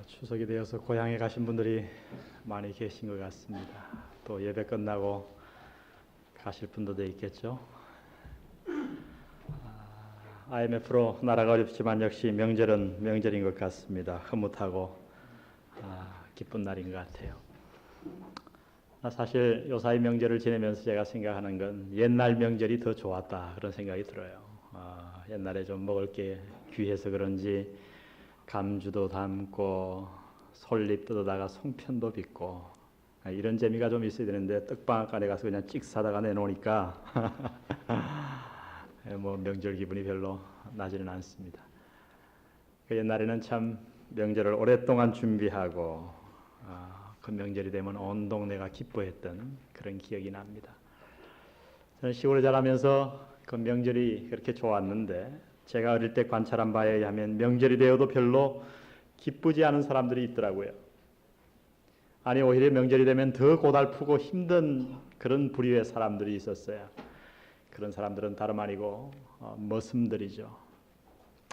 추석이 되어서 고향에 가신 분들이 많이 계신 것 같습니다. 또 예배 끝나고 가실 분들도 있겠죠. IMF로 나라가 어렵지만 역시 명절은 명절인 것 같습니다. 흐뭇하고 기쁜 날인 것 같아요. 사실 요사이 명절을 지내면서 제가 생각하는 건 옛날 명절이 더 좋았다 그런 생각이 들어요. 옛날에 좀 먹을 게 귀해서 그런지 감주도 담고 솔잎 뜯어다가 송편도 빚고 이런 재미가 좀 있어야 되는데 떡방앗간에 가서 그냥 찍 사다가 내놓으니까 뭐 명절 기분이 별로 나지는 않습니다. 옛날에는 참 명절을 오랫동안 준비하고 그 명절이 되면 온 동네가 기뻐했던 그런 기억이 납니다. 저는 시골에 자라면서 그 명절이 그렇게 좋았는데 제가 어릴 때 관찰한 바에 의하면 명절이 되어도 별로 기쁘지 않은 사람들이 있더라고요. 아니 오히려 명절이 되면 더 고달프고 힘든 그런 부류의 사람들이 있었어요. 그런 사람들은 다름 아니고 머슴들이죠.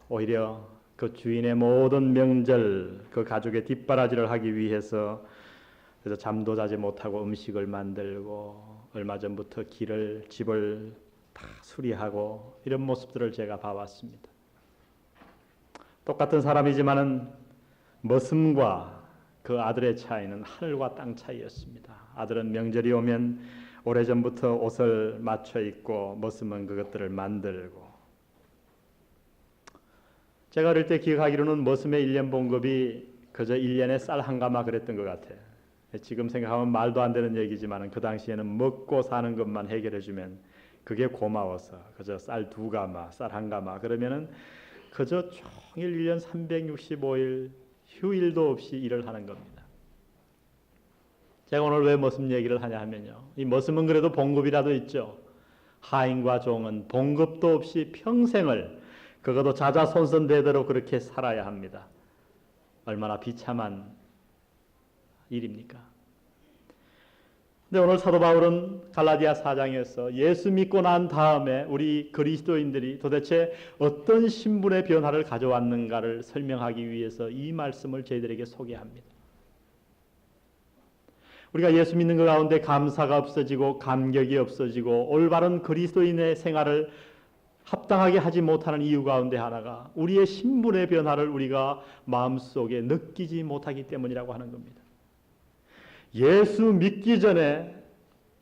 오히려 그 주인의 모든 명절 그 가족의 뒷바라지를 하기 위해서 그래서 잠도 자지 못하고 음식을 만들고 얼마 전부터 집을 다 수리하고 이런 모습들을 제가 봐왔습니다. 똑같은 사람이지만은 머슴과 그 아들의 차이는 하늘과 땅 차이였습니다. 아들은 명절이 오면 오래전부터 옷을 맞춰 입고 머슴은 그것들을 만들고. 제가 어릴 때 기억하기로는 머슴의 1년 봉급이 그저 1년에 쌀 한 가마 그랬던 것 같아요. 지금 생각하면 말도 안 되는 얘기지만 그 당시에는 먹고 사는 것만 해결해 주면 그게 고마워서 그저 쌀 2가마, 쌀 1가마 그러면은 그저 종일 1년 365일 휴일도 없이 일을 하는 겁니다. 제가 오늘 왜 머슴 얘기를 하냐 하면요. 이 머슴은 그래도 봉급이라도 있죠. 하인과 종은 봉급도 없이 평생을 그것도 자자손손대대로 그렇게 살아야 합니다. 얼마나 비참한 일입니까? 근데 오늘 사도 바울은 갈라디아 4장에서 예수 믿고 난 다음에 우리 그리스도인들이 도대체 어떤 신분의 변화를 가져왔는가를 설명하기 위해서 이 말씀을 저희들에게 소개합니다. 우리가 예수 믿는 것 가운데 감사가 없어지고 감격이 없어지고 올바른 그리스도인의 생활을 합당하게 하지 못하는 이유 가운데 하나가 우리의 신분의 변화를 우리가 마음속에 느끼지 못하기 때문이라고 하는 겁니다. 예수 믿기 전에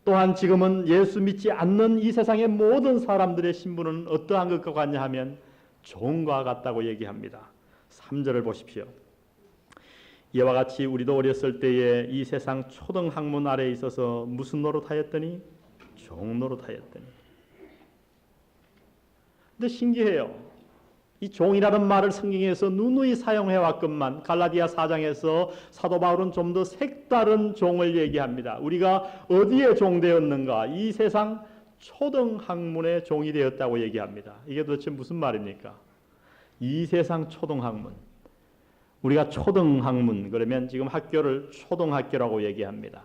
또한 지금은 예수 믿지 않는 이 세상의 모든 사람들의 신분은 어떠한 것과 같냐 하면 종과 같다고 얘기합니다. 3절을 보십시오. 이와 같이 우리도 어렸을 때에 이 세상 초등학문 아래에 있어서 무슨 노릇하였더니 종 노릇하였더니. 근데 신기해요. 이 종이라는 말을 성경에서 누누이 사용해 왔건만 갈라디아 4장에서 사도 바울은 좀 더 색다른 종을 얘기합니다. 우리가 어디에 종되었는가? 이 세상 초등학문의 종이 되었다고 얘기합니다. 이게 도대체 무슨 말입니까? 이 세상 초등학문. 우리가 초등학문 그러면 지금 학교를 초등학교라고 얘기합니다.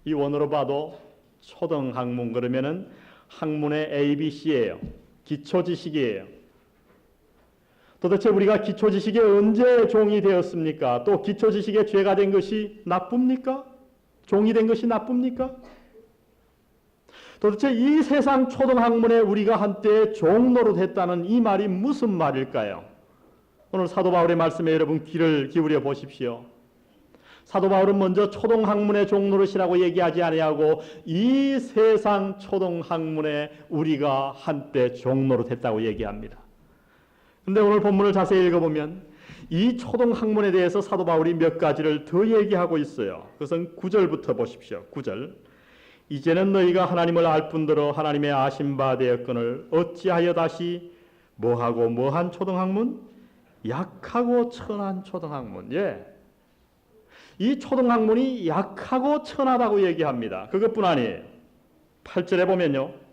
이 원어로 봐도 초등학문 그러면은 학문의 ABC예요. 기초지식이에요. 도대체 우리가 기초지식에 언제 종이 되었습니까? 또 기초지식에 죄가 된 것이 나쁩니까? 종이 된 것이 나쁩니까? 도대체 이 세상 초등학문에 우리가 한때 종 노릇했다는 이 말이 무슨 말일까요? 오늘 사도 바울의 말씀에 여러분 귀를 기울여 보십시오. 사도 바울은 먼저 초등학문의 종 노릇이라고 얘기하지 아니하고 이 세상 초등학문에 우리가 한때 종 노릇했다고 얘기합니다. 근데 오늘 본문을 자세히 읽어보면 이 초등학문에 대해서 사도 바울이 몇 가지를 더 얘기하고 있어요. 그것은 9절부터 보십시오. 9절. 이제는 너희가 하나님을 알 뿐더러 하나님의 아신 바 되었거늘 어찌하여 다시 뭐하고 뭐한 초등학문? 약하고 천한 초등학문. 예. 이 초등학문이 약하고 천하다고 얘기합니다. 그것뿐 아니에요. 8절에 보면요.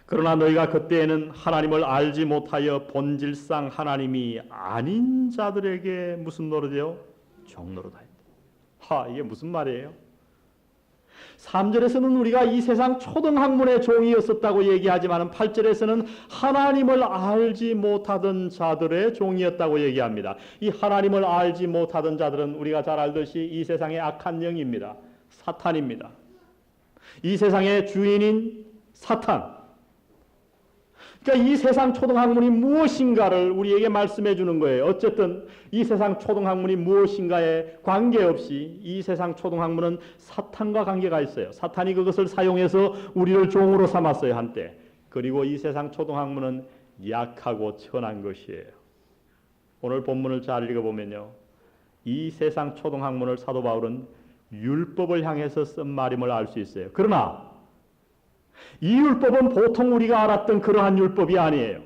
그러나 너희가 그때에는 하나님을 알지 못하여 본질상 하나님이 아닌 자들에게 무슨 노릇이요? 종 노릇하였다. 이게 무슨 말이에요? 3절에서는 우리가 이 세상 초등학문의 종이었었다고 얘기하지만 8절에서는 하나님을 알지 못하던 자들의 종이었다고 얘기합니다. 이 하나님을 알지 못하던 자들은 우리가 잘 알듯이 이 세상의 악한 영입니다. 사탄입니다. 이 세상의 주인인 사탄. 그러니까 이 세상 초등학문이 무엇인가를 우리에게 말씀해 주는 거예요. 어쨌든 이 세상 초등학문이 무엇인가에 관계없이 이 세상 초등학문은 사탄과 관계가 있어요. 사탄이 그것을 사용해서 우리를 종으로 삼았어요, 한때. 그리고 이 세상 초등학문은 약하고 천한 것이에요. 오늘 본문을 잘 읽어보면요, 이 세상 초등학문을 사도 바울은 율법을 향해서 쓴 말임을 알 수 있어요. 그러나 이 율법은 보통 우리가 알았던 그러한 율법이 아니에요.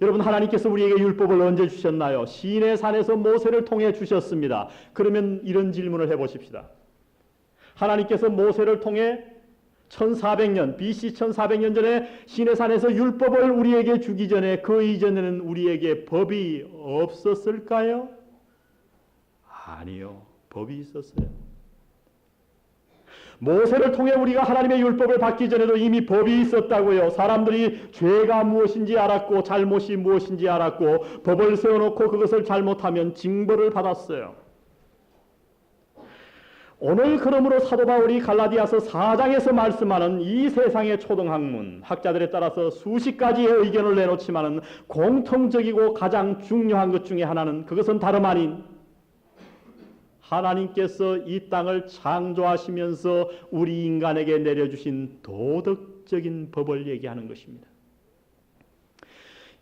여러분, 하나님께서 우리에게 율법을 언제 주셨나요? 시내 산에서 모세를 통해 주셨습니다. 그러면 이런 질문을 해보십시다. 하나님께서 모세를 통해 1400년, BC 1400년 전에 시내 산에서 율법을 우리에게 주기 전에 그 이전에는 우리에게 법이 없었을까요? 아니요. 법이 있었어요. 모세를 통해 우리가 하나님의 율법을 받기 전에도 이미 법이 있었다고요. 사람들이 죄가 무엇인지 알았고 잘못이 무엇인지 알았고 법을 세워놓고 그것을 잘못하면 징벌을 받았어요. 오늘 그러므로 사도 바울이 갈라디아서 4장에서 말씀하는 이 세상의 초등학문, 학자들에 따라서 수십 가지의 의견을 내놓지만은 공통적이고 가장 중요한 것 중에 하나는 그것은 다름 아닌 하나님께서 이 땅을 창조하시면서 우리 인간에게 내려주신 도덕적인 법을 얘기하는 것입니다.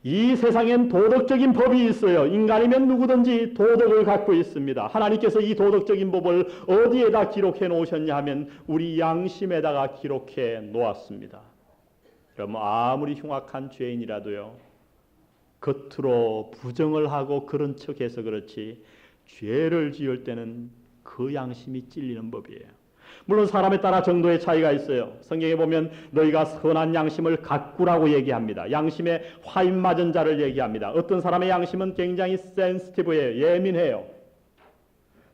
이 세상엔 도덕적인 법이 있어요. 인간이면 누구든지 도덕을 갖고 있습니다. 하나님께서 이 도덕적인 법을 어디에다 기록해 놓으셨냐 하면 우리 양심에다가 기록해 놓았습니다. 그럼 아무리 흉악한 죄인이라도요, 겉으로 부정을 하고 그런 척해서 그렇지 죄를 지을 때는 그 양심이 찔리는 법이에요. 물론 사람에 따라 정도의 차이가 있어요. 성경에 보면 너희가 선한 양심을 가꾸라고 얘기합니다. 양심에 화인 맞은 자를 얘기합니다. 어떤 사람의 양심은 굉장히 센시티브해요. 예민해요.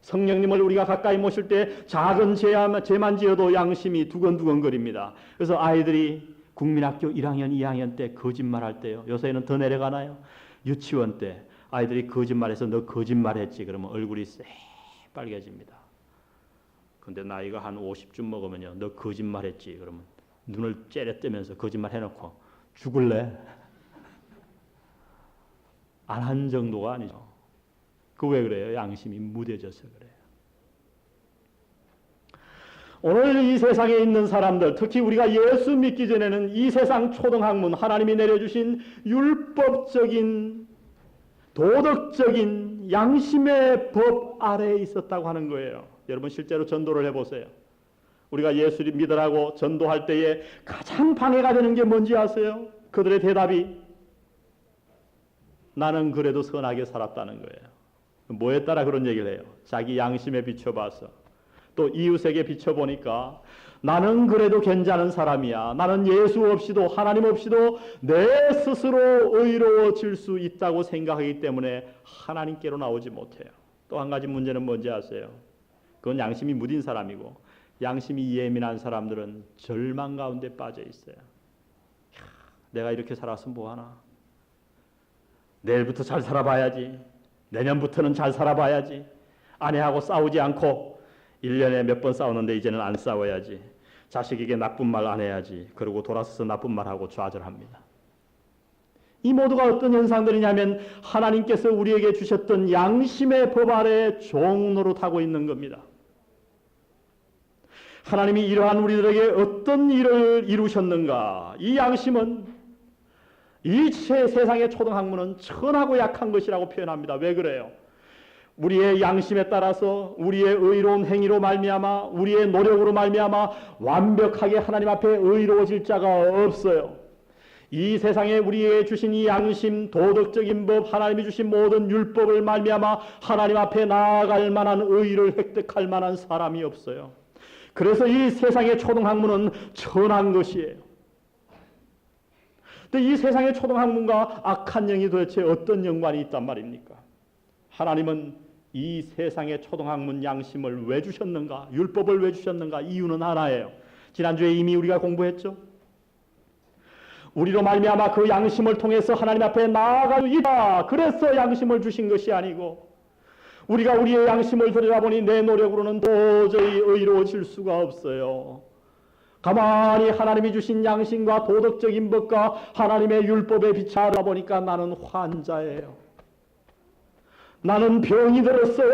성령님을 우리가 가까이 모실 때 작은 죄만 지어도 양심이 두근두근거립니다. 그래서 아이들이 국민학교 1학년, 2학년 때 거짓말할 때요. 요새는 더 내려가나요? 유치원 때 아이들이 거짓말해서 너 거짓말했지 그러면 얼굴이 새빨개집니다. 근데 나이가 한 50쯤 먹으면요, 너 거짓말했지 그러면 눈을 째려떼면서 거짓말 해놓고 죽을래? 안 한 정도가 아니죠. 그 왜 그래요? 양심이 무뎌져서 그래요. 오늘 이 세상에 있는 사람들, 특히 우리가 예수 믿기 전에는 이 세상 초등학문, 하나님이 내려주신 율법적인 도덕적인 양심의 법 아래에 있었다고 하는 거예요. 여러분 실제로 전도를 해보세요. 우리가 예수를 믿으라고 전도할 때에 가장 방해가 되는 게 뭔지 아세요? 그들의 대답이 나는 그래도 선하게 살았다는 거예요. 뭐에 따라 그런 얘기를 해요? 자기 양심에 비춰봐서 또 이웃에게 비춰보니까 나는 그래도 괜찮은 사람이야. 나는 예수 없이도 하나님 없이도 내 스스로 의로워질 수 있다고 생각하기 때문에 하나님께로 나오지 못해요. 또 한 가지 문제는 뭔지 아세요? 그건 양심이 무딘 사람이고 양심이 예민한 사람들은 절망 가운데 빠져 있어요. 내가 이렇게 살아서 뭐하나? 내일부터 잘 살아봐야지. 내년부터는 잘 살아봐야지. 아내하고 싸우지 않고 1년에 몇 번 싸우는데 이제는 안 싸워야지. 자식에게 나쁜 말 안 해야지. 그리고 돌아서서 나쁜 말하고 좌절합니다. 이 모두가 어떤 현상들이냐면 하나님께서 우리에게 주셨던 양심의 법 아래 종노릇하고 있는 겁니다. 하나님이 이러한 우리들에게 어떤 일을 이루셨는가? 이 양심은 이 세상의 초등학문은 천하고 약한 것이라고 표현합니다. 왜 그래요? 우리의 양심에 따라서 우리의 의로운 행위로 말미암아 우리의 노력으로 말미암아 완벽하게 하나님 앞에 의로워질 자가 없어요. 이 세상에 우리에게 주신 이 양심, 도덕적인 법, 하나님이 주신 모든 율법을 말미암아 하나님 앞에 나아갈 만한 의를 획득할 만한 사람이 없어요. 그래서 이 세상의 초등학문은 천한 것이에요. 근데 이 세상의 초등학문과 악한 영이 도대체 어떤 연관이 있단 말입니까? 하나님은 이 세상에 초등학문 양심을 왜 주셨는가? 율법을 왜 주셨는가? 이유는 하나예요. 지난주에 이미 우리가 공부했죠. 우리로 말미암아 그 양심을 통해서 하나님 앞에 나아갈 수 있다. 그래서 양심을 주신 것이 아니고 우리가 우리의 양심을 들여다보니 내 노력으로는 도저히 의로워질 수가 없어요. 가만히 하나님이 주신 양심과 도덕적인 법과 하나님의 율법에 비춰다 보니까 나는 환자예요. 나는 병이 들었어요.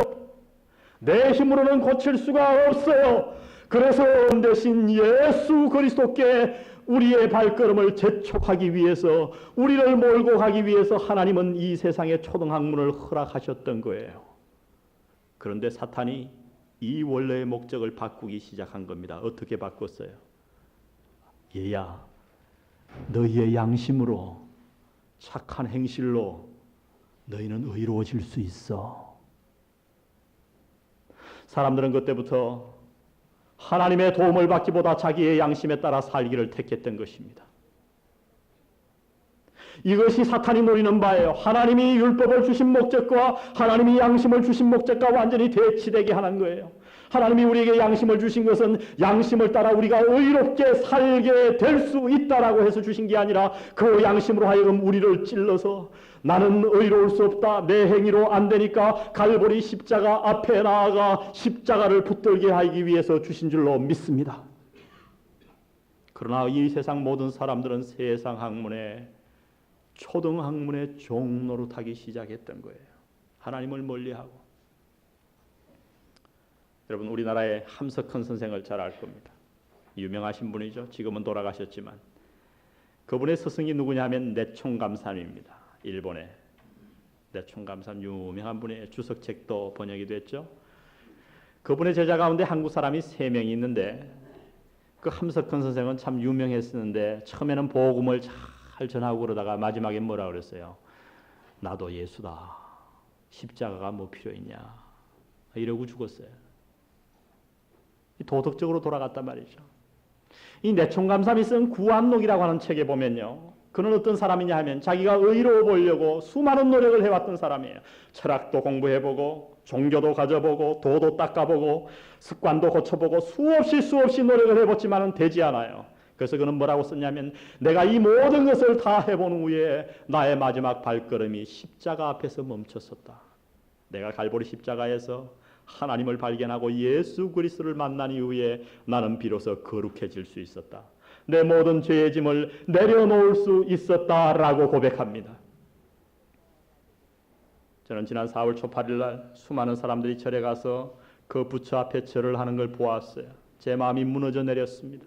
내 힘으로는 고칠 수가 없어요. 그래서 대신 예수 그리스도께 우리의 발걸음을 재촉하기 위해서, 우리를 몰고 가기 위해서 하나님은 이 세상에 초등학문을 허락하셨던 거예요. 그런데 사탄이 이 원래의 목적을 바꾸기 시작한 겁니다. 어떻게 바꿨어요? 얘야, 너희의 양심으로, 착한 행실로 너희는 의로워질 수 있어. 사람들은 그때부터 하나님의 도움을 받기보다 자기의 양심에 따라 살기를 택했던 것입니다. 이것이 사탄이 노리는 바예요. 하나님이 율법을 주신 목적과 하나님이 양심을 주신 목적과 완전히 대치되게 하는 거예요. 하나님이 우리에게 양심을 주신 것은 양심을 따라 우리가 의롭게 살게 될 수 있다라고 해서 주신 게 아니라 그 양심으로 하여금 우리를 찔러서 나는 의로울 수 없다. 내 행위로 안 되니까 갈보리 십자가 앞에 나아가 십자가를 붙들게 하기 위해서 주신 줄로 믿습니다. 그러나 이 세상 모든 사람들은 세상 학문에 초등학문의 종노릇하기 시작했던 거예요. 하나님을 멀리하고. 여러분 우리나라의 함석헌 선생을 잘 알 겁니다. 유명하신 분이죠. 지금은 돌아가셨지만 그분의 스승이 누구냐 하면 내총감삼입니다. 일본의 내총감삼 유명한 분의 주석책도 번역이 됐죠. 그분의 제자 가운데 한국 사람이 3명이 있는데 그 함석헌 선생은 참 유명했었는데 처음에는 복음을 잘 전하고 그러다가 마지막에 뭐라 그랬어요? 나도 예수다. 십자가가 뭐 필요 있냐. 이러고 죽었어요. 도덕적으로 돌아갔단 말이죠. 이 내총감삼이 쓴 구안록이라고 하는 책에 보면요. 그는 어떤 사람이냐 하면 자기가 의로워 보려고 수많은 노력을 해왔던 사람이에요. 철학도 공부해보고 종교도 가져보고 도도 닦아보고 습관도 고쳐보고 수없이 노력을 해봤지만은 되지 않아요. 그래서 그는 뭐라고 썼냐면 내가 이 모든 것을 다 해본 후에 나의 마지막 발걸음이 십자가 앞에서 멈췄었다. 내가 갈보리 십자가에서 하나님을 발견하고 예수 그리스도를 만난 이후에 나는 비로소 거룩해질 수 있었다. 내 모든 죄의 짐을 내려놓을 수 있었다라고 고백합니다. 저는 지난 4월 초 8일 날 수많은 사람들이 절에 가서 그 부처 앞에 절을 하는 걸 보았어요. 제 마음이 무너져 내렸습니다.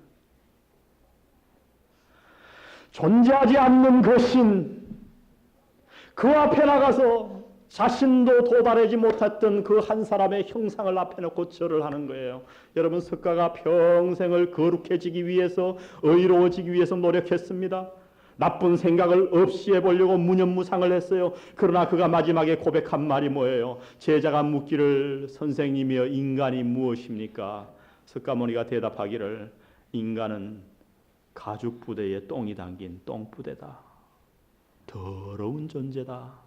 존재하지 않는 그 신, 그 앞에 나가서 자신도 도달하지 못했던 그 한 사람의 형상을 앞에 놓고 절을 하는 거예요. 여러분 석가가 평생을 거룩해지기 위해서, 의로워지기 위해서 노력했습니다. 나쁜 생각을 없이 해보려고 무념무상을 했어요. 그러나 그가 마지막에 고백한 말이 뭐예요? 제자가 묻기를 선생님이여 인간이 무엇입니까? 석가모니가 대답하기를 인간은 가죽 부대에 똥이 담긴 똥부대다. 더러운 존재다.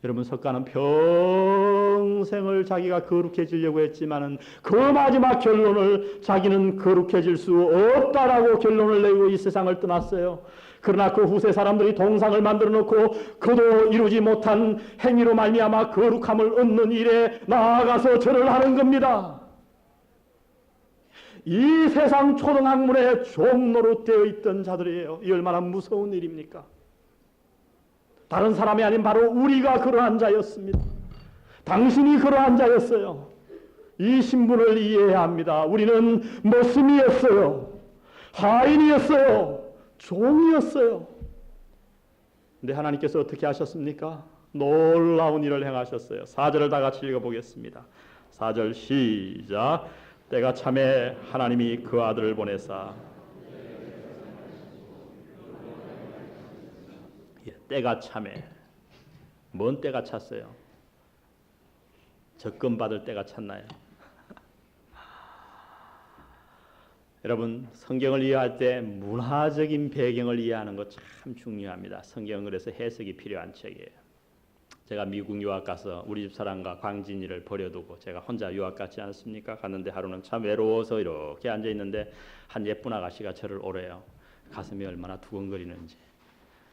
여러분 석가는 평생을 자기가 거룩해지려고 했지만은 그 마지막 결론을 자기는 거룩해질 수 없다라고 결론을 내고 이 세상을 떠났어요. 그러나 그 후세 사람들이 동상을 만들어 놓고 그도 이루지 못한 행위로 말미암아 거룩함을 얻는 일에 나아가서 절을 하는 겁니다. 이 세상 초등학문에 종노릇되어 있던 자들이에요. 이 얼마나 무서운 일입니까? 다른 사람이 아닌 바로 우리가 그러한 자였습니다. 당신이 그러한 자였어요. 이 신분을 이해해야 합니다. 우리는 머슴이었어요. 하인이었어요. 종이었어요. 근데 하나님께서 어떻게 하셨습니까? 놀라운 일을 행하셨어요. 4절을 다 같이 읽어보겠습니다. 4절 시작. 때가 참에 하나님이 그 아들을 보내사 때가 참에 뭔 때가 찼어요? 적금 받을 때가 찼나요? 여러분 성경을 이해할 때 문화적인 배경을 이해하는 것 참 중요합니다. 성경은 그래서 해석이 필요한 책이에요. 제가 미국 유학 가서 우리 집사람과 광진이를 버려두고 제가 혼자 유학 갔지 않습니까? 갔는데 하루는 참 외로워서 이렇게 앉아 있는데 한 예쁜 아가씨가 저를 오래요. 가슴이 얼마나 두근거리는지.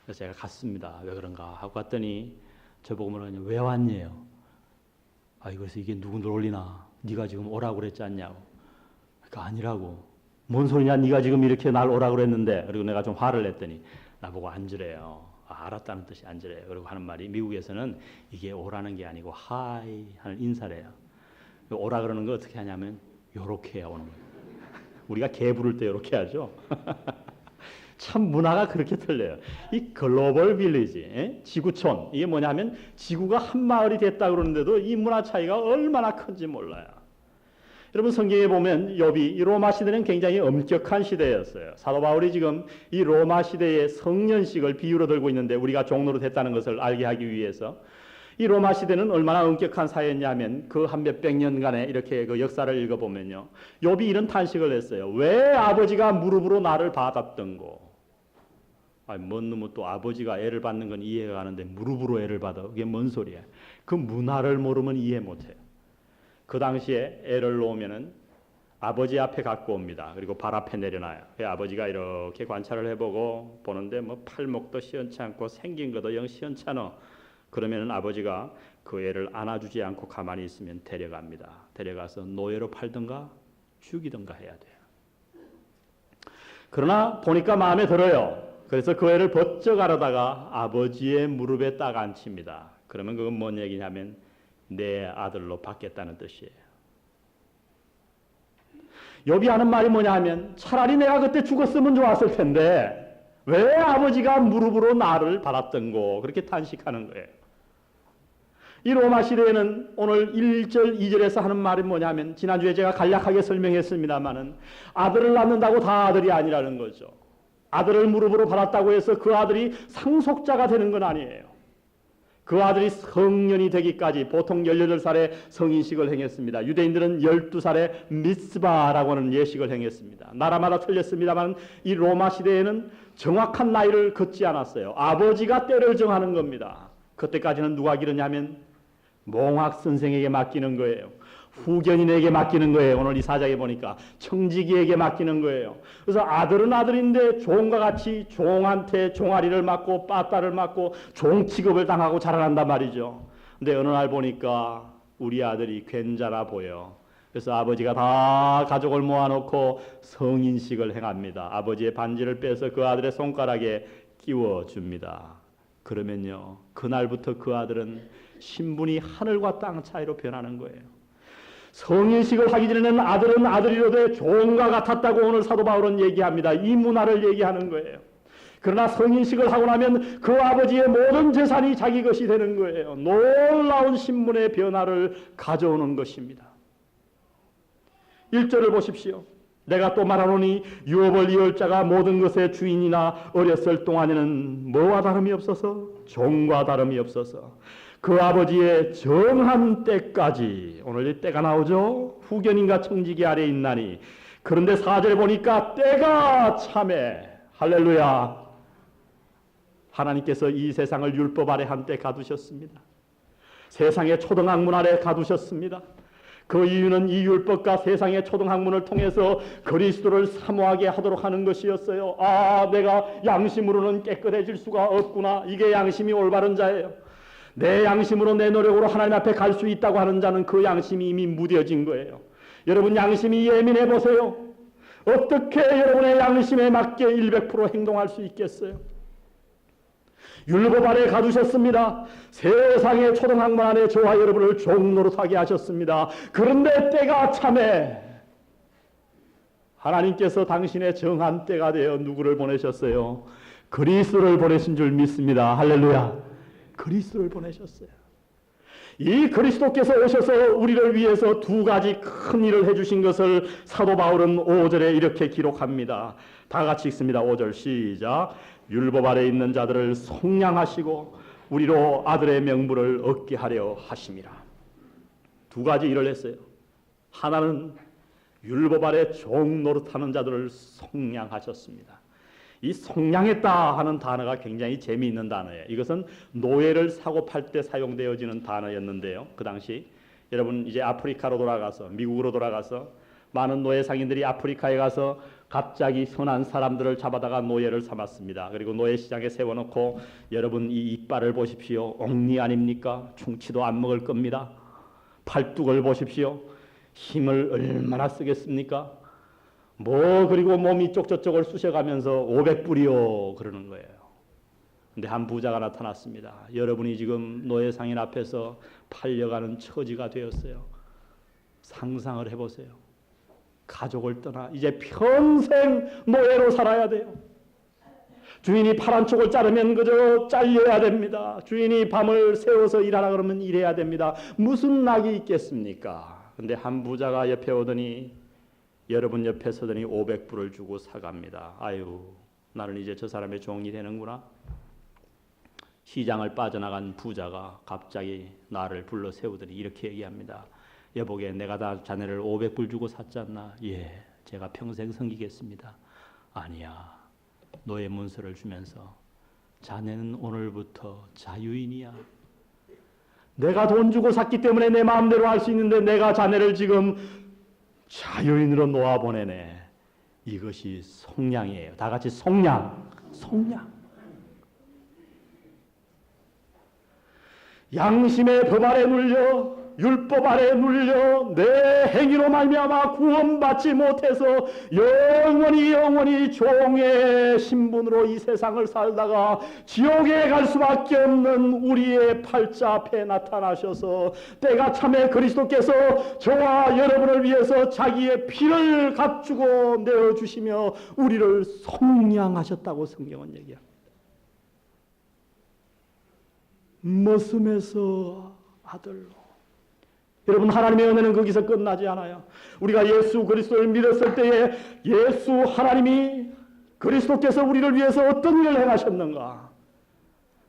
그래서 제가 갔습니다. 왜 그런가 하고 갔더니 저보고 뭐라냐, 왜 왔니요? 그래서 이게 누군들 올리나? 네가 지금 오라고 그랬지 않냐고. 그러니까 아니라고. 뭔 소리냐? 네가 지금 이렇게 날 오라고 그랬는데. 그리고 내가 좀 화를 냈더니 나보고 앉으래요. 알았다는 뜻이 앉으래요. 그리고 하는 말이, 미국에서는 이게 오라는 게 아니고 하이 하는 인사래요. 오라 그러는 거 어떻게 하냐면 요렇게 해야 오는 거예요. 우리가 개 부를 때 요렇게 하죠. 참 문화가 그렇게 틀려요. 이 글로벌 빌리지, 지구촌, 이게 뭐냐면 지구가 한 마을이 됐다 그러는데도 이 문화 차이가 얼마나 큰지 몰라요. 여러분 성경에 보면 욥이 이 로마 시대는 굉장히 엄격한 시대였어요. 사도 바울이 지금 이 로마 시대의 성년식을 비유로 들고 있는데 우리가 종로로 됐다는 것을 알게 하기 위해서 이 로마 시대는 얼마나 엄격한 사회였냐면 그 한 몇백 년간의 이렇게 그 역사를 읽어보면요. 욥이 이런 탄식을 했어요. 왜 아버지가 무릎으로 나를 받았던고. 뭔 놈은 또 아버지가 애를 받는 건 이해가 가는데 무릎으로 애를 받아. 그게 뭔 소리야. 그 문화를 모르면 이해 못해요. 그 당시에 애를 놓으면은 아버지 앞에 갖고 옵니다. 그리고 발 앞에 내려놔요. 아버지가 이렇게 관찰을 해보고 보는데 뭐 팔목도 시원치 않고 생긴 것도 영 시원치 않아. 그러면은 아버지가 그 애를 안아주지 않고 가만히 있으면 데려갑니다. 데려가서 노예로 팔든가 죽이든가 해야 돼요. 그러나 보니까 마음에 들어요. 그래서 그 애를 번쩍 알아다가 아버지의 무릎에 딱 앉힙니다. 그러면 그건 뭔 얘기냐면 내 아들로 받겠다는 뜻이에요. 욥이 하는 말이 뭐냐 하면 차라리 내가 그때 죽었으면 좋았을 텐데 왜 아버지가 무릎으로 나를 받았던고 그렇게 탄식하는 거예요. 이 로마 시대에는 오늘 1절 2절에서 하는 말이 뭐냐면 지난주에 제가 간략하게 설명했습니다마는 아들을 낳는다고 다 아들이 아니라는 거죠. 아들을 무릎으로 받았다고 해서 그 아들이 상속자가 되는 건 아니에요. 그 아들이 성년이 되기까지 보통 18살에 성인식을 행했습니다. 유대인들은 12살에 미스바라고 하는 예식을 행했습니다. 나라마다 틀렸습니다만 이 로마 시대에는 정확한 나이를 긋지 않았어요. 아버지가 때를 정하는 겁니다. 그때까지는 누가 기르냐면 몽학 선생에게 맡기는 거예요. 후견인에게 맡기는 거예요. 오늘 이 사장에 보니까 청지기에게 맡기는 거예요. 그래서 아들은 아들인데 종과 같이 종한테 종아리를 맞고 빠따를 맞고 종 취급을 당하고 자라난단 말이죠. 근데 어느 날 보니까 우리 아들이 괜찮아 보여. 그래서 아버지가 다 가족을 모아놓고 성인식을 행합니다. 아버지의 반지를 빼서 그 아들의 손가락에 끼워줍니다. 그러면요, 그날부터 그 아들은 신분이 하늘과 땅 차이로 변하는 거예요. 성인식을 하기 전에는 아들은 아들이로되 종과 같았다고 오늘 사도 바울은 얘기합니다. 이 문화를 얘기하는 거예요. 그러나 성인식을 하고 나면 그 아버지의 모든 재산이 자기 것이 되는 거예요. 놀라운 신분의 변화를 가져오는 것입니다. 1절을 보십시오. 내가 또 말하노니 유업을 이을 자가 모든 것의 주인이나 어렸을 동안에는 뭐와 다름이 없어서 종과 다름이 없어서 그 아버지의 정한 때까지, 오늘 이 때가 나오죠. 후견인과 청지기 아래에 있나니. 그런데 4절 보니까 때가 참에, 할렐루야, 하나님께서 이 세상을 율법 아래 한때 가두셨습니다. 세상의 초등학문 아래 가두셨습니다. 그 이유는 이 율법과 세상의 초등학문을 통해서 그리스도를 사모하게 하도록 하는 것이었어요. 내가 양심으로는 깨끗해질 수가 없구나. 이게 양심이 올바른 자예요. 내 양심으로 내 노력으로 하나님 앞에 갈 수 있다고 하는 자는 그 양심이 이미 무뎌진 거예요. 여러분 양심이 예민해 보세요. 어떻게 여러분의 양심에 맞게 100% 행동할 수 있겠어요? 율법 아래 가두셨습니다. 세상의 초등학문 안에 저와 여러분을 종노릇하게 하셨습니다. 그런데 때가 참에 하나님께서 당신의 정한 때가 되어 누구를 보내셨어요? 그리스도를 보내신 줄 믿습니다. 할렐루야. 그리스도를 보내셨어요. 이 그리스도께서 오셔서 우리를 위해서 두 가지 큰 일을 해주신 것을 사도 바울은 5절에 이렇게 기록합니다. 다 같이 읽습니다. 5절 시작. 율법 아래 있는 자들을 속량하시고 우리로 아들의 명분을 얻게 하려 하심이라. 두 가지 일을 했어요. 하나는 율법 아래 종 노릇하는 자들을 속량하셨습니다. 이 속량했다 하는 단어가 굉장히 재미있는 단어예요. 이것은 노예를 사고 팔 때 사용되어지는 단어였는데요. 그 당시 여러분 이제 아프리카로 돌아가서 미국으로 돌아가서 많은 노예 상인들이 아프리카에 가서 갑자기 선한 사람들을 잡아다가 노예를 삼았습니다. 그리고 노예 시장에 세워놓고 여러분 이 이빨을 보십시오. 옥리 아닙니까? 충치도 안 먹을 겁니다. 팔뚝을 보십시오. 힘을 얼마나 쓰겠습니까? 그리고 몸 이쪽 저쪽을 쑤셔가면서 500불이요 그러는 거예요. 근데 한 부자가 나타났습니다. 여러분이 지금 노예 상인 앞에서 팔려가는 처지가 되었어요. 상상을 해보세요. 가족을 떠나 이제 평생 노예로 살아야 돼요. 주인이 파란 쪽을 자르면 그저 잘려야 됩니다. 주인이 밤을 새워서 일하라 그러면 일해야 됩니다. 무슨 낙이 있겠습니까? 근데 한 부자가 옆에 오더니 여러분 옆에 서더니 500불을 주고 사갑니다. 아유, 나는 이제 저 사람의 종이 되는구나. 시장을 빠져나간 부자가 갑자기 나를 불러 세우더니 이렇게 얘기합니다. 여보게, 내가 다 자네를 500불 주고 샀잖나. 예, 제가 평생 섬기겠습니다. 아니야. 노예 문서를 주면서 자네는 오늘부터 자유인이야. 내가 돈 주고 샀기 때문에 내 마음대로 할 수 있는데 내가 자네를 지금 자유인으로 놓아보내네. 이것이 속량이에요. 다 같이 속량. 양심의 법 아래 눌려 율법 아래 눌려 내 행위로 말미암아 구원받지 못해서 영원히 종의 신분으로 이 세상을 살다가 지옥에 갈 수밖에 없는 우리의 팔자 앞에 나타나셔서 때가 참에 그리스도께서 저와 여러분을 위해서 자기의 피를 값주고 내어주시며 우리를 속량하셨다고 성경은 얘기합니다. 머슴에서 아들로. 여러분, 하나님의 은혜는 거기서 끝나지 않아요. 우리가 예수 그리스도를 믿었을 때에 예수 하나님이 그리스도께서 우리를 위해서 어떤 일을 행하셨는가?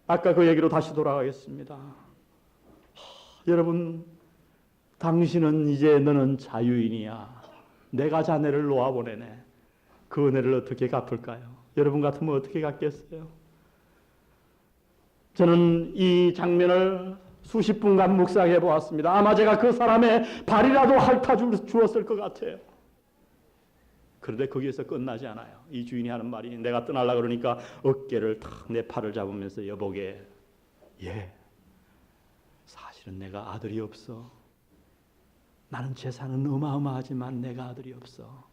아까 그 얘기로 다시 돌아가겠습니다. 여러분, 당신은 이제 너는 자유인이야. 내가 자네를 놓아보내네. 그 은혜를 어떻게 갚을까요? 여러분 같으면 어떻게 갚겠어요? 저는 이 장면을 수십 분간 묵상해 보았습니다. 아마 제가 그 사람의 발이라도 핥아 주었을 것 같아요. 그런데 거기에서 끝나지 않아요. 이 주인이 하는 말이, 내가 떠나려고 그러니까 어깨를 탁 내 팔을 잡으면서 여보게, 예, 사실은 내가 아들이 없어. 나는 재산은 어마어마하지만 내가 아들이 없어.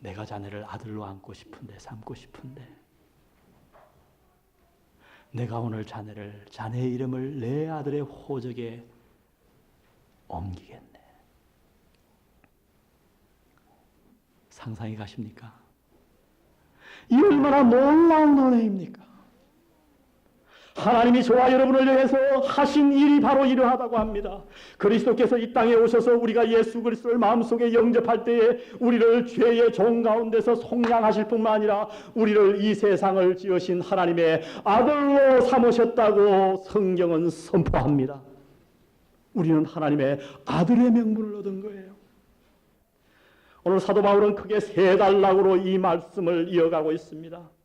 내가 자네를 아들로 안고 싶은데, 삼고 싶은데 내가 오늘 자네의 이름을 내 아들의 호적에 옮기겠네. 상상이 가십니까? 이 얼마나 놀라운 은혜입니까? 하나님이 저와 여러분을 위해서 하신 일이 바로 이러하다고 합니다. 그리스도께서 이 땅에 오셔서 우리가 예수 그리스도를 마음속에 영접할 때에 우리를 죄의 종 가운데서 속량하실 뿐만 아니라 우리를 이 세상을 지으신 하나님의 아들로 삼으셨다고 성경은 선포합니다. 우리는 하나님의 아들의 명분을 얻은 거예요. 오늘 사도 바울은 크게 세 단락으로 이 말씀을 이어가고 있습니다.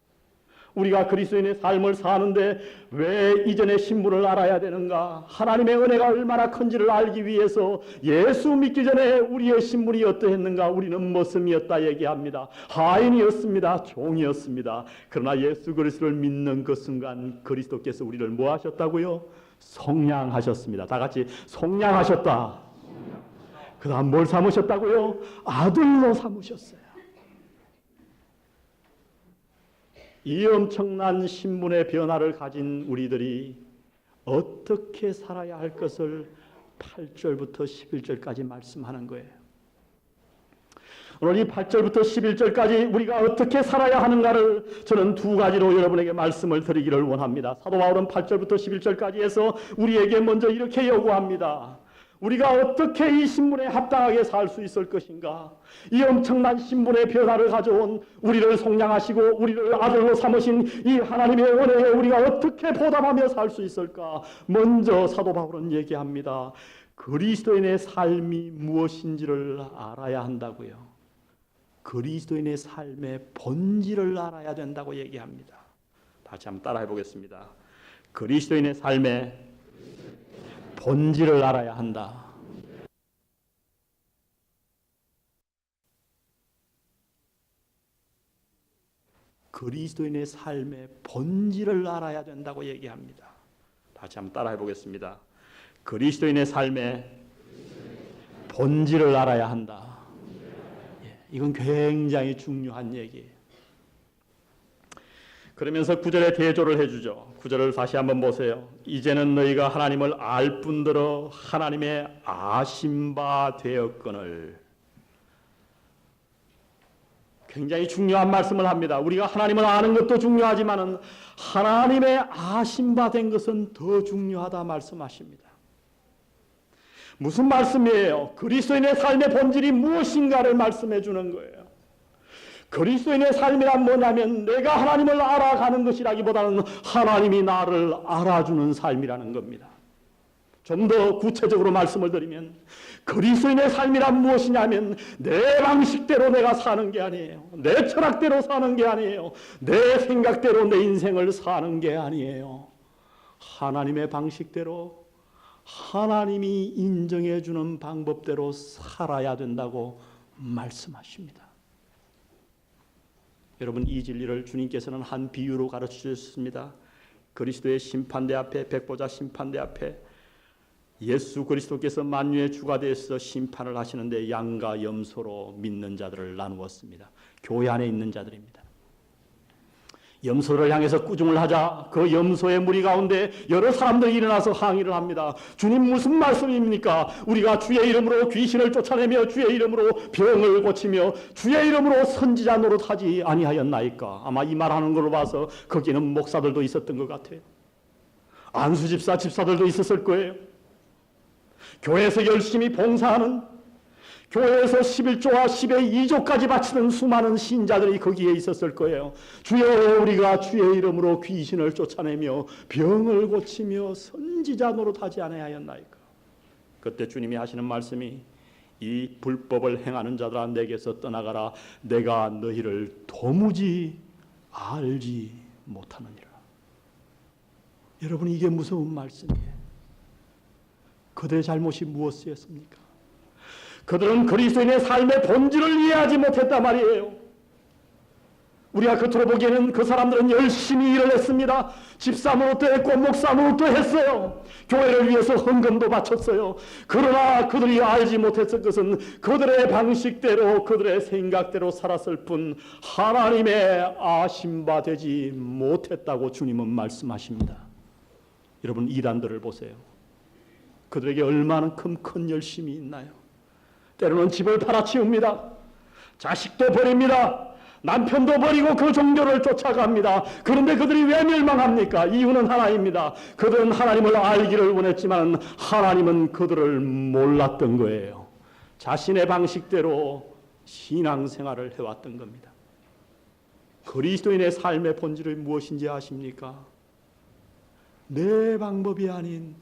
우리가 그리스도인의 삶을 사는데 왜 이전의 신분을 알아야 되는가? 하나님의 은혜가 얼마나 큰지를 알기 위해서 예수 믿기 전에 우리의 신분이 어떠했는가? 우리는 머슴이었다 얘기합니다. 하인이었습니다. 종이었습니다. 그러나 예수 그리스도를 믿는 그 순간 그리스도께서 우리를 뭐 하셨다고요? 속량하셨습니다. 다 같이 속량하셨다. 그 다음 뭘 삼으셨다고요? 아들로 삼으셨어요. 이 엄청난 신분의 변화를 가진 우리들이 어떻게 살아야 할 것을 8절부터 11절까지 말씀하는 거예요. 오늘 이 8절부터 11절까지 우리가 어떻게 살아야 하는가를 저는 두 가지로 여러분에게 말씀을 드리기를 원합니다. 사도 바울은 8절부터 11절까지 해서 우리에게 먼저 이렇게 요구합니다. 우리가 어떻게 이 신분에 합당하게 살 수 있을 것인가? 이 엄청난 신분의 변화를 가져온 우리를 속량하시고 우리를 아들로 삼으신 이 하나님의 은혜에 우리가 어떻게 보답하며 살 수 있을까? 먼저 사도 바울은 얘기합니다. 그리스도인의 삶이 무엇인지를 알아야 한다고요. 그리스도인의 삶의 본질을 알아야 된다고 얘기합니다. 다시 한번 따라해 보겠습니다. 그리스도인의 삶의 본질을 알아야 한다. 그리스도인의 삶의 본질을 알아야 된다고 얘기합니다. 다시 한번 따라해 보겠습니다. 그리스도인의 삶의 본질을 알아야 한다. 이건 굉장히 중요한 얘기예요. 그러면서 9절에 대조를 해주죠. 9절을 다시 한번 보세요. 이제는 너희가 하나님을 알 뿐더러 하나님의 아심바 되었거늘. 굉장히 중요한 말씀을 합니다. 우리가 하나님을 아는 것도 중요하지만 하나님의 아심바 된 것은 더 중요하다 말씀하십니다. 무슨 말씀이에요? 그리스도인의 삶의 본질이 무엇인가를 말씀해 주는 거예요. 그리스도인의 삶이란 뭐냐면 내가 하나님을 알아가는 것이라기보다는 하나님이 나를 알아주는 삶이라는 겁니다. 좀 더 구체적으로 말씀을 드리면 그리스도인의 삶이란 무엇이냐면 내 방식대로 내가 사는 게 아니에요. 내 철학대로 사는 게 아니에요. 내 생각대로 내 인생을 사는 게 아니에요. 하나님의 방식대로 하나님이 인정해 주는 방법대로 살아야 된다고 말씀하십니다. 여러분, 이 진리를 주님께서는 한 비유로 가르쳐 주셨습니다. 그리스도의 심판대 앞에, 백보자 심판대 앞에 예수 그리스도께서 만유의 주가 되어서 심판을 하시는데 양과 염소로 믿는 자들을 나누었습니다. 교회 안에 있는 자들입니다. 염소를 향해서 꾸중을 하자 그 염소의 무리 가운데 여러 사람들이 일어나서 항의를 합니다. 주님, 무슨 말씀입니까? 우리가 주의 이름으로 귀신을 쫓아내며 주의 이름으로 병을 고치며 주의 이름으로 선지자 노릇하지 아니하였나이까? 아마 이 말하는 걸로 봐서 거기는 목사들도 있었던 것 같아요. 안수 집사들도 있었을 거예요. 교회에서 열심히 봉사하는, 교회에서 11조와 10의 2조까지 바치는 수많은 신자들이 거기에 있었을 거예요. 주여, 우리가 주의 이름으로 귀신을 쫓아내며 병을 고치며 선지자 노릇하지 아니하였나이까? 그때 주님이 하시는 말씀이 이 불법을 행하는 자들아 내게서 떠나가라. 내가 너희를 도무지 알지 못하느니라. 여러분, 이게 무서운 말씀이에요. 그들의 잘못이 무엇이었습니까? 그들은 그리스도인의 삶의 본질을 이해하지 못했단 말이에요. 우리가 겉으로 보기에는 그 사람들은 열심히 일을 했습니다. 집사 노릇도 했고 목사 노릇도 했어요. 교회를 위해서 헌금도 바쳤어요. 그러나 그들이 알지 못했을 것은 그들의 방식대로 그들의 생각대로 살았을 뿐 하나님의 아심바 되지 못했다고 주님은 말씀하십니다. 여러분, 이단들을 보세요. 그들에게 얼마나 큰 열심이 있나요? 때로는 집을 팔아치웁니다. 자식도 버립니다. 남편도 버리고 그 종교를 쫓아갑니다. 그런데 그들이 왜 멸망합니까? 이유는 하나입니다. 그들은 하나님을 알기를 원했지만 하나님은 그들을 몰랐던 거예요. 자신의 방식대로 신앙생활을 해왔던 겁니다. 그리스도인의 삶의 본질이 무엇인지 아십니까? 내 방법이 아닌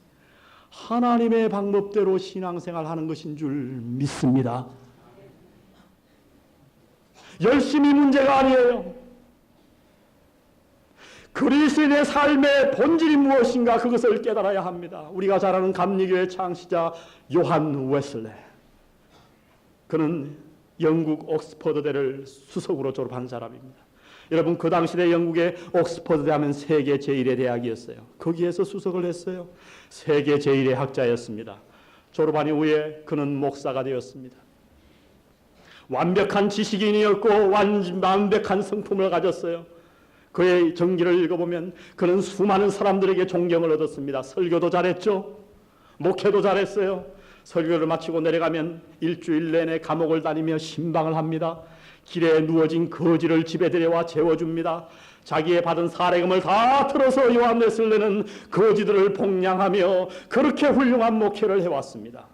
하나님의 방법대로 신앙생활하는 것인 줄 믿습니다. 열심히 문제가 아니에요. 그리스도인의 삶의 본질이 무엇인가 그것을 깨달아야 합니다. 우리가 잘 아는 감리교회 창시자 요한 웨슬레. 그는 영국 옥스퍼드대를 수석으로 졸업한 사람입니다. 여러분, 그 당시에 영국의 옥스퍼드 하면 세계 제1의 대학이었어요. 거기에서 수석을 했어요. 세계 제1의 학자였습니다. 졸업한 이후에 그는 목사가 되었습니다. 완벽한 지식인이었고 완벽한 성품을 가졌어요. 그의 전기를 읽어보면 그는 수많은 사람들에게 존경을 얻었습니다. 설교도 잘했죠. 목회도 잘했어요. 설교를 마치고 내려가면 일주일 내내 감옥을 다니며 신방을 합니다. 길에 누워진 거지를 집에 데려와 재워줍니다. 자기의 받은 사례금을 다 틀어서 요한 웨슬레는 거지들을 복양하며 그렇게 훌륭한 목회를 해왔습니다.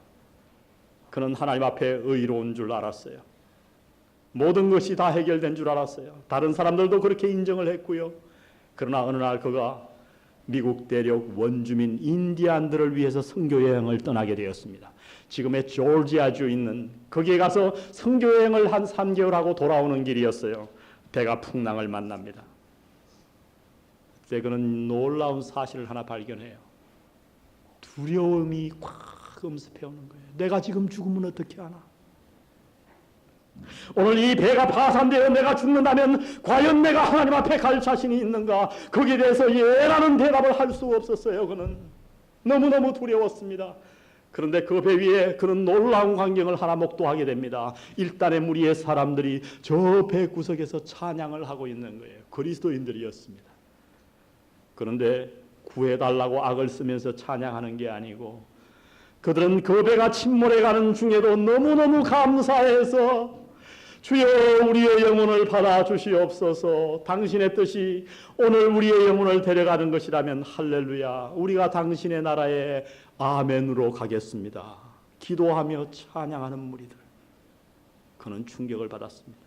그는 하나님 앞에 의로운 줄 알았어요. 모든 것이 다 해결된 줄 알았어요. 다른 사람들도 그렇게 인정을 했고요. 그러나 어느 날 그가 미국 대륙 원주민 인디안들을 위해서 선교 여행을 떠나게 되었습니다. 지금의 조지아주 있는 거기에 가서 선교 여행을 한 3개월 하고 돌아오는 길이었어요. 배가 풍랑을 만납니다. 그때 그는 놀라운 사실을 하나 발견해요. 두려움이 꽉 엄습해 오는 거예요. 내가 지금 죽으면 어떻게 하나? 오늘 이 배가 파산되어 내가 죽는다면 과연 내가 하나님 앞에 갈 자신이 있는가? 거기에 대해서 예라는 대답을 할 수 없었어요. 그는 너무너무 두려웠습니다. 그런데 그 배 위에 그는 놀라운 광경을 하나 목도하게 됩니다. 일단의 무리의 사람들이 저 배 구석에서 찬양을 하고 있는 거예요. 그리스도인들이었습니다. 그런데 구해달라고 악을 쓰면서 찬양하는 게 아니고 그들은 그 배가 침몰해가는 중에도 너무너무 감사해서 주여 우리의 영혼을 받아주시옵소서. 당신의 뜻이 오늘 우리의 영혼을 데려가는 것이라면 할렐루야. 우리가 당신의 나라에 아멘으로 가겠습니다. 기도하며 찬양하는 무리들. 그는 충격을 받았습니다.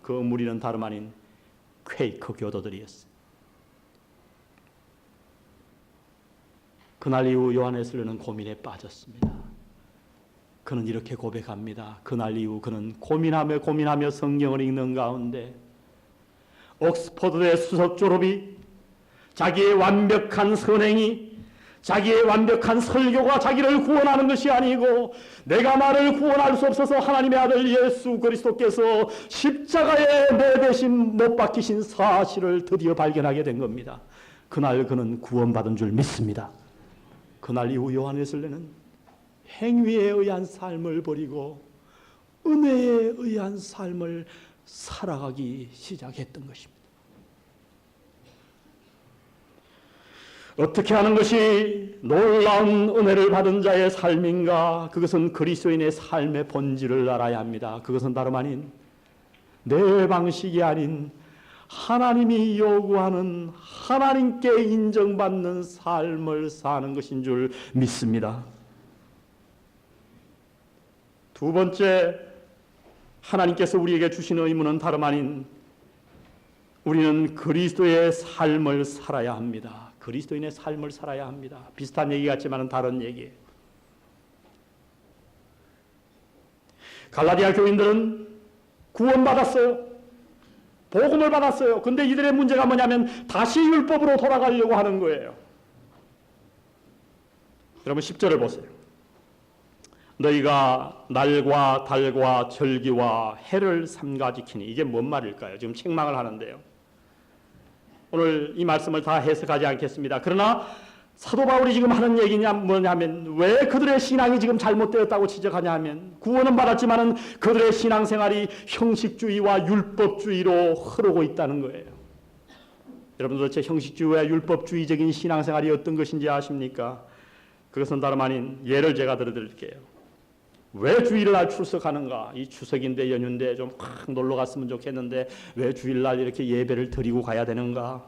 그 무리는 다름 아닌 퀘이커 교도들이었습니다. 그날 이후 요한 웨슬리는 고민에 빠졌습니다. 그는 이렇게 고백합니다. 그날 이후 그는 고민하며 성경을 읽는 가운데 옥스퍼드의 수석 졸업이 자기의 완벽한 선행이 자기의 완벽한 설교가 자기를 구원하는 것이 아니고 내가 나를 구원할 수 없어서 하나님의 아들 예수 그리스도께서 십자가에 내 대신 못 박히신 사실을 드디어 발견하게 된 겁니다. 그날 그는 구원받은 줄 믿습니다. 그날 이후 요한 웨슬리는 행위에 의한 삶을 버리고 은혜에 의한 삶을 살아가기 시작했던 것입니다. 어떻게 하는 것이 놀라운 은혜를 받은 자의 삶인가? 그것은 그리스도인의 삶의 본질을 알아야 합니다. 그것은 다름 아닌 내 방식이 아닌 하나님이 요구하는 하나님께 인정받는 삶을 사는 것인 줄 믿습니다. 두 번째, 하나님께서 우리에게 주신 의무는 다름 아닌 우리는 그리스도의 삶을 살아야 합니다. 그리스도인의 삶을 살아야 합니다. 비슷한 얘기 같지만 다른 얘기예요. 갈라디아 교인들은 구원받았어요. 복음을 받았어요. 근데 이들의 문제가 뭐냐면 다시 율법으로 돌아가려고 하는 거예요. 여러분 10절을 보세요. 너희가 날과 달과 절기와 해를 삼가 지키니 이게 뭔 말일까요? 지금 책망을 하는데요. 오늘 이 말씀을 다 해석하지 않겠습니다. 그러나 사도 바울이 지금 하는 얘기냐 뭐냐면 왜 그들의 신앙이 지금 잘못되었다고 지적하냐 하면 구원은 받았지만 그들의 신앙생활이 형식주의와 율법주의로 흐르고 있다는 거예요. 여러분 도대체 형식주의와 율법주의적인 신앙생활이 어떤 것인지 아십니까? 그것은 다름 아닌 예를 제가 들어드릴게요. 왜 주일날 출석하는가? 이 추석인데 연휴인데 좀 확 놀러 갔으면 좋겠는데 왜 주일날 이렇게 예배를 드리고 가야 되는가?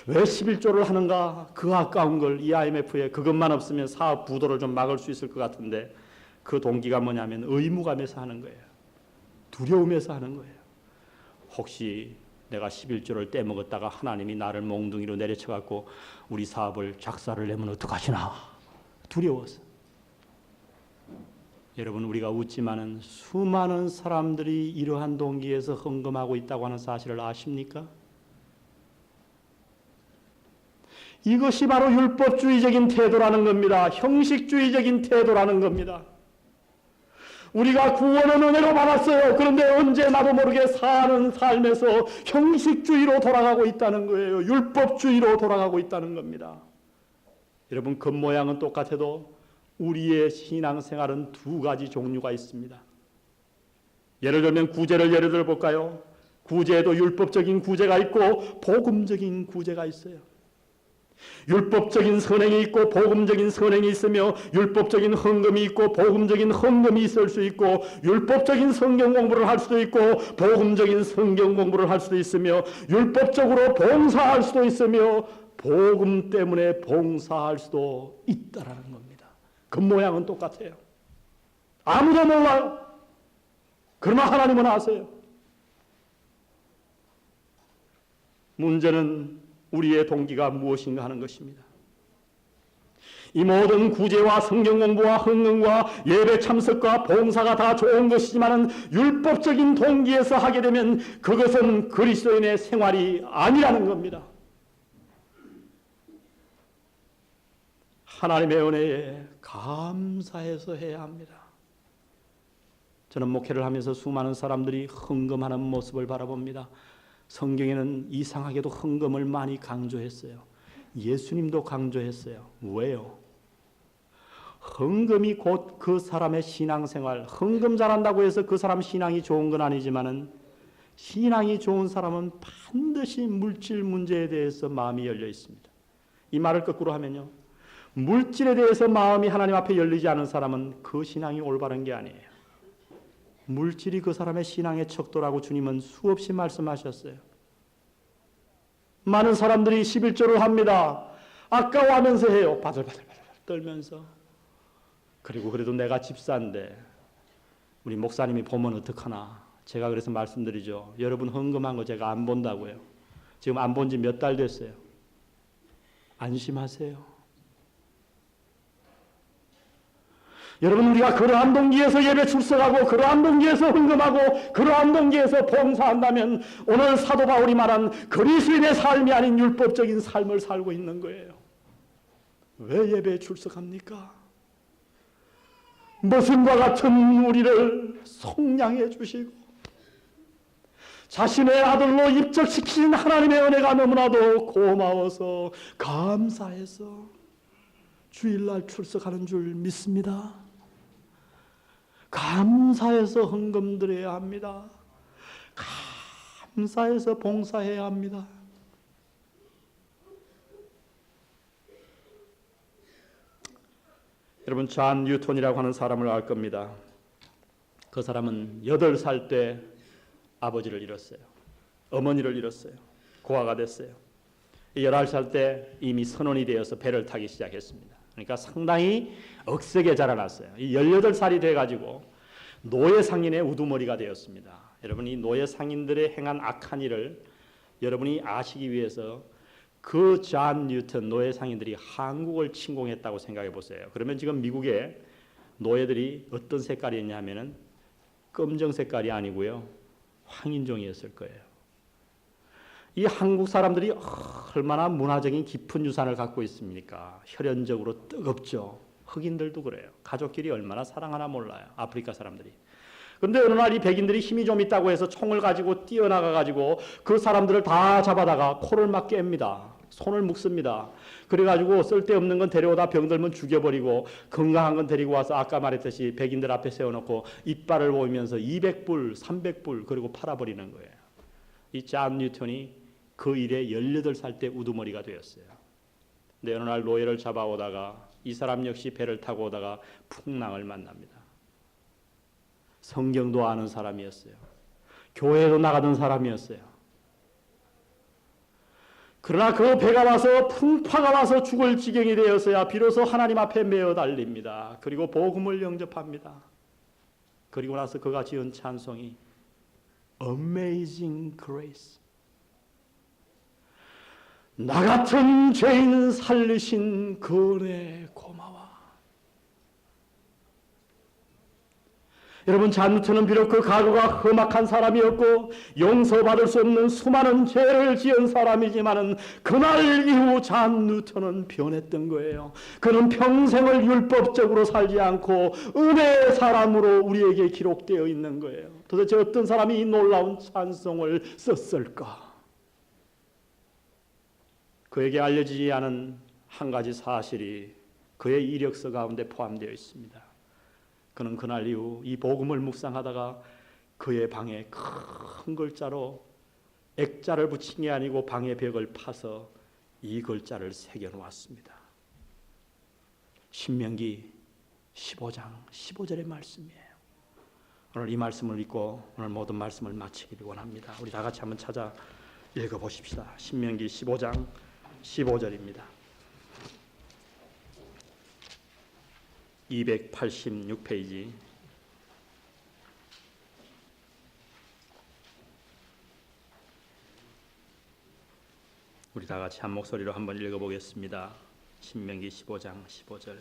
왜 11조를 하는가? 그 아까운 걸 이 IMF에 그것만 없으면 사업 부도를 좀 막을 수 있을 것 같은데 그 동기가 뭐냐면 의무감에서 하는 거예요. 두려움에서 하는 거예요. 혹시 내가 11조를 떼먹었다가 하나님이 나를 몽둥이로 내려쳐갖고 우리 사업을 작사를 내면 어떡하시나? 두려워서. 여러분 우리가 웃지만은 수많은 사람들이 이러한 동기에서 헌금하고 있다고 하는 사실을 아십니까? 이것이 바로 율법주의적인 태도라는 겁니다. 형식주의적인 태도라는 겁니다. 우리가 구원은 은혜로 받았어요. 그런데 언제 나도 모르게 사는 삶에서 형식주의로 돌아가고 있다는 거예요. 율법주의로 돌아가고 있다는 겁니다. 여러분 겉모양은 똑같아도 우리의 신앙생활은 두 가지 종류가 있습니다. 예를 들면 구제를 예를 들어 볼까요? 구제에도 율법적인 구제가 있고 복음적인 구제가 있어요. 율법적인 선행이 있고 복음적인 선행이 있으며 율법적인 헌금이 있고 복음적인 헌금이 있을 수 있고 율법적인 성경 공부를 할 수도 있고 복음적인 성경 공부를 할 수도 있으며 율법적으로 봉사할 수도 있으며 복음 때문에 봉사할 수도 있다라는 겁니다. 겉모양은 똑같아요. 아무도 몰라요. 그러나 하나님은 아세요. 문제는 우리의 동기가 무엇인가 하는 것입니다. 이 모든 구제와 성경 공부와 헌금과 예배 참석과 봉사가 다 좋은 것이지만 율법적인 동기에서 하게 되면 그것은 그리스도인의 생활이 아니라는 겁니다. 하나님의 은혜에 감사해서 해야 합니다. 저는 목회를 하면서 수많은 사람들이 헌금하는 모습을 바라봅니다. 성경에는 이상하게도 헌금을 많이 강조했어요. 예수님도 강조했어요. 왜요? 헌금이 곧 그 사람의 신앙생활, 헌금 잘한다고 해서 그 사람 신앙이 좋은 건 아니지만은 신앙이 좋은 사람은 반드시 물질 문제에 대해서 마음이 열려 있습니다. 이 말을 거꾸로 하면요. 물질에 대해서 마음이 하나님 앞에 열리지 않은 사람은 그 신앙이 올바른 게 아니에요. 물질이 그 사람의 신앙의 척도라고 주님은 수없이 말씀하셨어요. 많은 사람들이 11조를 합니다. 아까워하면서 해요. 바들바들 떨면서. 그리고 그래도 내가 집사인데 우리 목사님이 보면 어떡하나. 제가 그래서 말씀드리죠. 여러분 헌금한 거 제가 안 본다고요. 지금 안 본 지 몇 달 됐어요. 안심하세요. 여러분 우리가 그러한 동기에서 예배 출석하고 그러한 동기에서 헌금하고 그러한 동기에서 봉사한다면 오늘 사도 바울이 말한 그리스도인의 삶이 아닌 율법적인 삶을 살고 있는 거예요. 왜 예배에 출석합니까? 머슴과 같은 우리를 속량해 주시고 자신의 아들로 입적시킨 하나님의 은혜가 너무나도 고마워서 감사해서 주일날 출석하는 줄 믿습니다. 감사해서 헌금 드려야 합니다. 감사해서 봉사해야 합니다. 여러분 존 뉴턴이라고 하는 사람을 알 겁니다. 그 사람은 8살 때 아버지를 잃었어요. 어머니를 잃었어요. 고아가 됐어요. 11살 때 이미 선원이 되어서 배를 타기 시작했습니다. 그러니까 상당히 억세게 자라났어요. 이 18살이 돼가지고 노예 상인의 우두머리가 되었습니다. 여러분 이 노예 상인들의 행한 악한 일을 여러분이 아시기 위해서 그 존 뉴턴 노예 상인들이 한국을 침공했다고 생각해 보세요. 그러면 지금 미국의 노예들이 어떤 색깔이었냐면은 검정 색깔이 아니고요. 황인종이었을 거예요. 이 한국 사람들이 얼마나 문화적인 깊은 유산을 갖고 있습니까? 혈연적으로 뜨겁죠. 흑인들도 그래요. 가족끼리 얼마나 사랑하나 몰라요. 아프리카 사람들이. 그런데 어느 날 이 백인들이 힘이 좀 있다고 해서 총을 가지고 뛰어나가 가지고 그 사람들을 다 잡아다가 코를 막 깹니다. 손을 묶습니다. 그래가지고 쓸데없는 건 데려오다 병들면 죽여버리고 건강한 건 데리고 와서 아까 말했듯이 백인들 앞에 세워놓고 이빨을 보이면서 200불, 300불 그리고 팔아버리는 거예요. 이 존 뉴턴이 그 일에 18살 때 우두머리가 되었어요. 근데 어느 날 노예를 잡아오다가 이 사람 역시 배를 타고 오다가 풍랑을 만납니다. 성경도 아는 사람이었어요. 교회도 나가던 사람이었어요. 그러나 그 배가 와서 풍파가 와서 죽을 지경이 되어서야 비로소 하나님 앞에 메어 달립니다. 그리고 복음을 영접합니다. 그리고 나서 그가 지은 찬송이 Amazing Grace. 나 같은 죄인 살리신 그 은혜 고마워. 여러분 존 뉴턴은 비록 그 과거가 험악한 사람이었고 용서받을 수 없는 수많은 죄를 지은 사람이지만은 그날 이후 존 뉴턴은 변했던 거예요. 그는 평생을 율법적으로 살지 않고 은혜의 사람으로 우리에게 기록되어 있는 거예요. 도대체 어떤 사람이 이 놀라운 찬송을 썼을까? 그에게 알려지지 않은 한 가지 사실이 그의 이력서 가운데 포함되어 있습니다. 그는 그날 이후 이 복음을 묵상하다가 그의 방에 큰 글자로 액자를 붙인 게 아니고 방의 벽을 파서 이 글자를 새겨놓았습니다. 신명기 15장 15절의 말씀이에요. 오늘 이 말씀을 읽고 오늘 모든 말씀을 마치기를 원합니다. 우리 다 같이 한번 찾아 읽어보십시다. 신명기 15장 15절입니다. 286페이지. 우리 다 같이 한 목소리로 한번 읽어보겠습니다. 신명기 15장 15절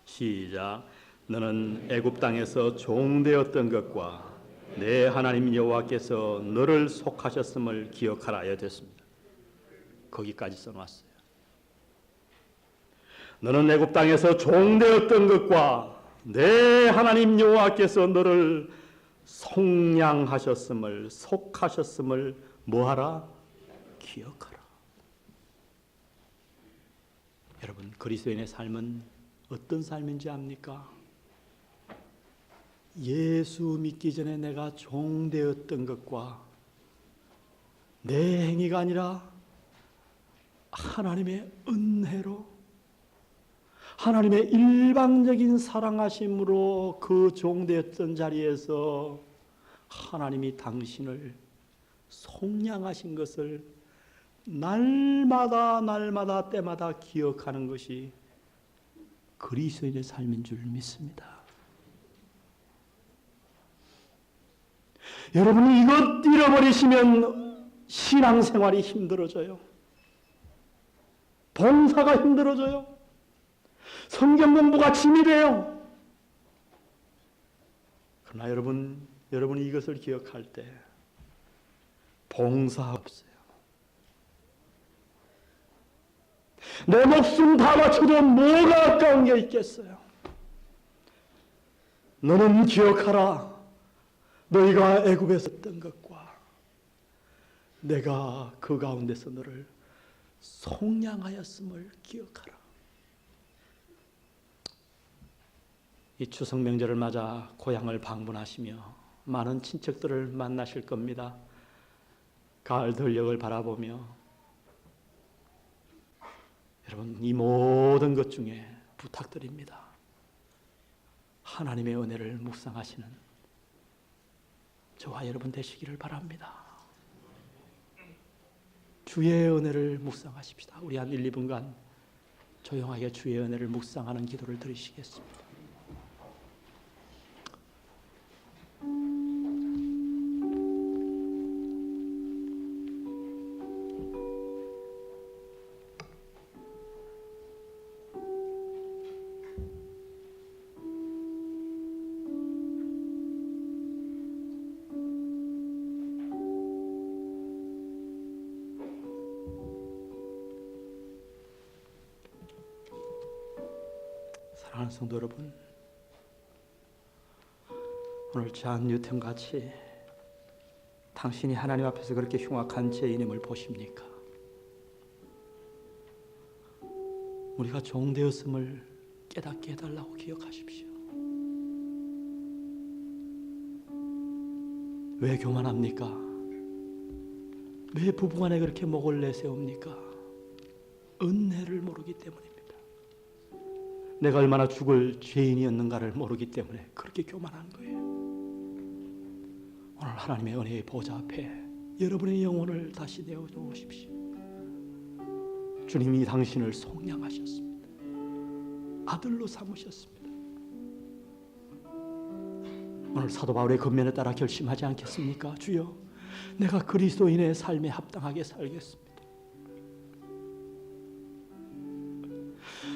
시작. 너는 애굽 땅에서 종되었던 것과 내 하나님 여호와께서 너를 속하셨음을 기억하라 하여 됐습니다. 거기까지 써놨어요. 너는 애굽 땅에서 종되었던 것과 내 하나님 여호와께서 너를 속량하셨음을, 속하셨음을 뭐하라? 기억하라. 여러분, 그리스도인의 삶은 어떤 삶인지 압니까? 예수 믿기 전에 내가 종되었던 것과 내 행위가 아니라 하나님의 은혜로, 하나님의 일방적인 사랑하심으로 그 종되었던 자리에서 하나님이 당신을 속량하신 것을 날마다 때마다 기억하는 것이 그리스도인의 삶인 줄 믿습니다. 여러분이 이것 잃어버리시면 신앙생활이 힘들어져요. 봉사가 힘들어져요. 성경 공부가 짐이 돼요. 그러나 여러분이 이것을 기억할 때 봉사 없어요. 내 목숨 다 바쳐도 뭐가 아까운 게 있겠어요? 너는 기억하라. 너희가 애굽에서 했던 것과 내가 그 가운데서 너를 속량하였음을 기억하라. 이 추석 명절을 맞아 고향을 방문하시며 많은 친척들을 만나실 겁니다. 가을 들녘을 바라보며 여러분, 이 모든 것 중에 부탁드립니다. 하나님의 은혜를 묵상하시는 저와 여러분 되시기를 바랍니다. 주의 은혜를 묵상하십시다. 우리 한 1, 2분간 조용하게 주의 은혜를 묵상하는 기도를 드리시겠습니다. 사랑하는 성도 여러분, 오늘 잔 뉴턴같이 당신이 하나님 앞에서 그렇게 흉악한 죄인임을 보십니까? 우리가 종되었음을 깨닫게 해달라고 기억하십시오. 왜 교만합니까? 왜 부부간에 그렇게 목을 내세웁니까? 은혜를 모르기 때문입니다. 내가 얼마나 죽을 죄인이었는가를 모르기 때문에 그렇게 교만한 거예요. 오늘 하나님의 은혜의 보좌 앞에 여러분의 영혼을 다시 내어놓으십시오. 주님이 당신을 속량하셨습니다. 아들로 삼으셨습니다. 오늘 사도 바울의 권면에 따라 결심하지 않겠습니까? 주여, 내가 그리스도인의 삶에 합당하게 살겠습니다.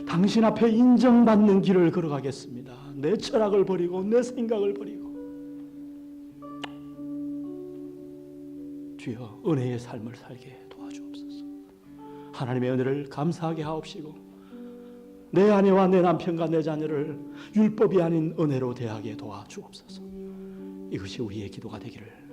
당신 앞에 인정받는 길을 걸어가겠습니다. 내 철학을 버리고 내 생각을 버리고 주여, 은혜의 삶을 살게 도와주옵소서. 하나님의 은혜를 감사하게 하옵시고 내 아내와 내 남편과 내 자녀를 율법이 아닌 은혜로 대하게 도와주옵소서. 이것이 우리의 기도가 되기를